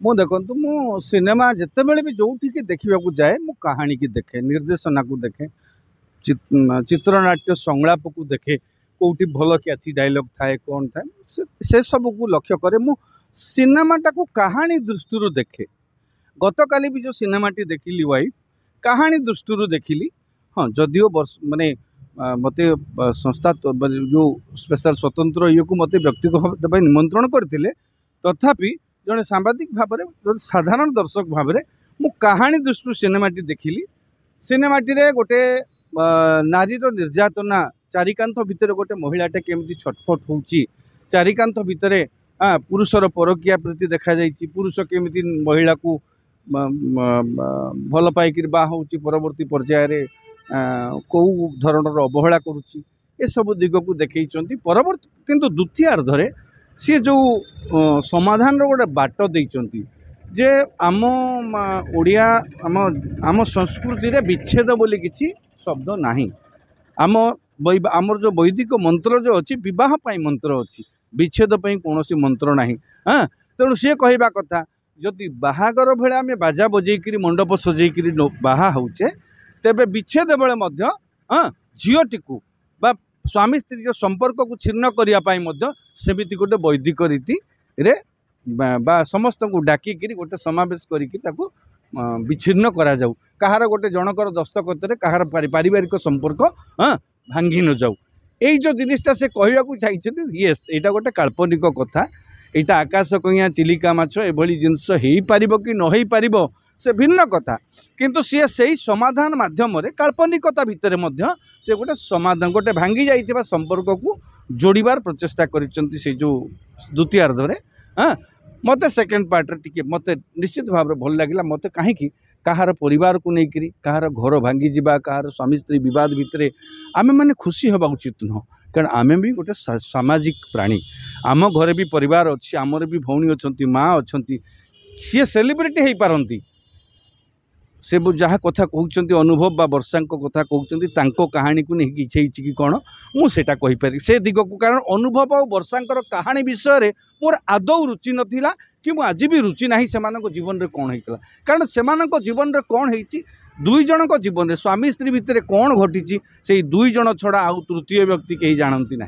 मु देखु मु सिनेमा जितेबले भी जो देखा जाए मु कहानी की देखे निर्देशना को देखे चित्रनाट्य संलाप को देखे कौटी भल कैची डायलॉग थाए कौन थाए से सब को लक्ष्य करे मु सिनेमाटा को कहानी दृष्टि देखे गत काली भी जो सिनेमाटी देखिली वाइफ कहानी दृष्टि देखिली हाँ जदियो वर्ष माने मते संस्था जो स्पेशल स्वतंत्र ये को मते व्यक्तिगत निमंत्रण करते तथापि जड़े सांबादिक भाव में साधारण दर्शक भाव में मु कहानी दृष्टि सिनेमाटी देखिली सिनेमाटी रे गोटे नारी निर्यातना चारिकांत भितर गोटे महिलाटे केमती छटफट होची चारिकांत भितर पुरुषर परकिया प्रति देखा जाइए पुरुष केमती महिला को भल पाइक बाहर परवर्ती पर्यायर कौ धरणर अवहेला करुच्ची ए सब दिग को देखते परवर्ती किंतु द्वितीय अर्धरे सी जो समाधान गोटे बाट देइचंती जे आम ओडिया आम संस्कृति रे विच्छेद बोली किसी शब्द नाही आमर जो वैदिक मंत्र जो अच्छी विवाह पाई मंत्र अच्छी विच्छेद पाई कौन मंत्र नाही हाँ तेणु सी कहवा कथा जदि बाहागर बेले आम बाजा बजेकरी मंडप सजेकरी बाहा होचे तेबे विच्छेद बेले हाँ झीटी को स्वामी स्त्री जो संपर्क को छिन्न करने सेमिति गोटे वैदिक रीति रे समस्त को डाकिकी गोटे समावेश करके विच्छिन्न करा जाऊ कहार गोटे जनकर दस्तखत कहार पारिवारिक संपर्क हाँ भांगी न जाऊ यही जो जिनिसटा से कहवाक चाहिए येस यहाँ गोटे काल्पनिक कथा यहाँ आकाश कइया चिलिका माछ एभली जिनस हो पार कि न हो पार से भिन्न कथा किंतु सी से समाधान माध्यम काल्पनिकता भितर से गोटे समाधान गोटे भांगी जाइथिबा संपर्क को जोड़बार प्रचेषा कर जो द्वितीय अर्धरे हाँ मत सेकेंड पार्ट टिके मत निश्चित भाव में भल लगे मत कहीं कहार परिवार को लेकर कहार घर भांगी जावा कहार स्वामी स्त्री विवाद भितर आमे माने खुशी हवा उचित नुह कारण आमे भी गोटे सामाजिक प्राणी आम घरे भी परिवार अच्छी आमर भी भौणी अच्छा माँ अच्छा सी सेलिब्रिटी हो पारती से जहाँ कथा कहते अनुभव बा वर्षा कथा कहते कहानी को नहीं इच्छे कि कौन मुझे कहीपर से दिग को कारण अनुभव और वर्षा कहानी विषय में मोर आदौ रुचि नाला कि आज भी रुचि ना से जीवन में कौन होता कारण से जीवन में कौन हो दुई जन जीवन में स्वामी स्त्री भितर कौन घटी से दुई जन छड़ा आउ तृतीय व्यक्ति कहीं जानती ना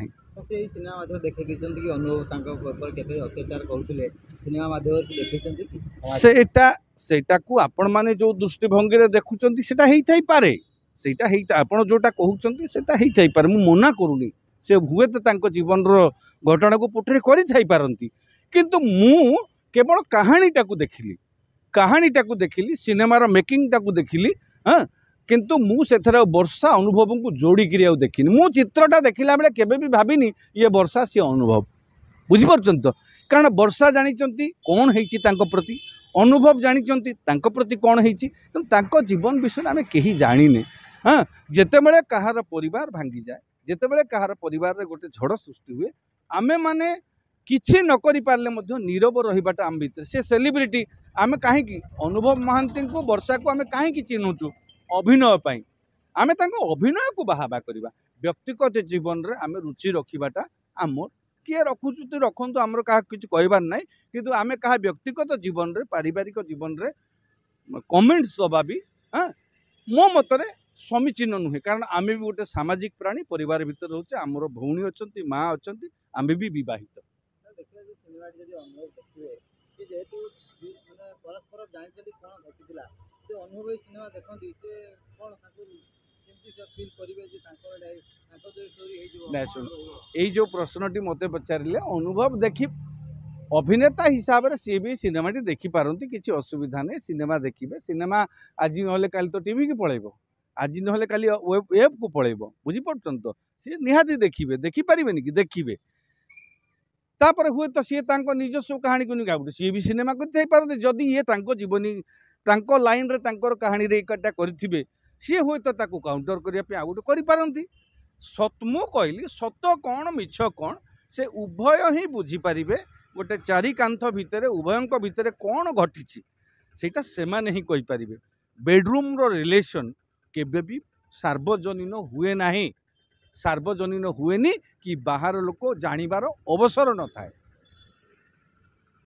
सेटा को आपण माने जो दृष्टिभंगी रे देखुचंती सेटा हेई थाई पारे सेटा हेई आपण जोटा कहउचंती सेटा हेई थाई पारे मु मना करूनी से हुए तो तांको जीवन रो घटना को पोटरी करि थाई पारंती किंतु मु केवल कहानीटा को देखिली सिनेमा रो मेकिंग टा को देखिली हां किंतु मु सेथर वर्षा अनुभव को जोड़ी करिया देखिनी मु चित्रटा देखिला बेले केबे भी भाबिनी ये वर्षा सी अनुभव बुझी परछन तो कारण वर्षा जानिचंती कौन हेची तांको प्रति अनुभव जानिचंती तांको प्रति कौन हेची तांको जीवन विषय आमे केही जानिने हाँ जेतेबेले कहार परिवार भांगी जाए जेतेबेले कहार परिवार रे गोटे झड़ सृष्टि हुए आमे माने किछि न करि पारले मध्य नीरव रहिबाटा आम भितर से सेलिब्रिटी आमे काहेकि अनुभव महांती को वर्षा को आमे काहेकि चिन्हुचु अभिनय पाई आमे तांको अभिनय को बाहाबा करबा व्यक्तिगत जीवन रे आमे रुचि रखिबाटा आमर किए रखुचु तो रखु आमर क्या किसी कहबार ना कि आम क्या व्यक्तिगत जीवन रे पारिवारिक जीवन रे कमेंट्स दबा भी हाँ मो मतरे समीचीन नुहे कारण आम भी गोटे सामाजिक प्राणी परिवार भितर रोचे आमर भौणी अच्छा माँ अच्छा आम भी बहित यही जो प्रश्नटी मत पचारे अनुभव देखी अभिनेता हिसाब से सी भी सिनेमा देखी पारती किसी असुविधा नहीं सिनेमा देखिए सिनेमा आज ना काली तो टीवी की पलैब आज ना काली वेब को पलैब बुझीपार तो सी निहाती देखिए देखिपारे कि देखिए तापर हुए तो सी निजस्व कहानी को नहीं सी भी सिनेमा करते जदि ये जीवनी लाइन रे कहानी रे एकटा करेंगे सी हुए तो काउंटर करने आ गोटे करती सत मु कहली सत कौन मिछ कौन से उभय ही बुझीपारे गोटे चारिकांथ भितर उभयंक भितर कौन घटी सेटा सेमाने ही कहीपर बेडरूम रो रिलेशन केबे भी सार्वजनीन हुए ना सार्वजनीन हुएनी कि बाहर लोक जानिबार अवसर न थाए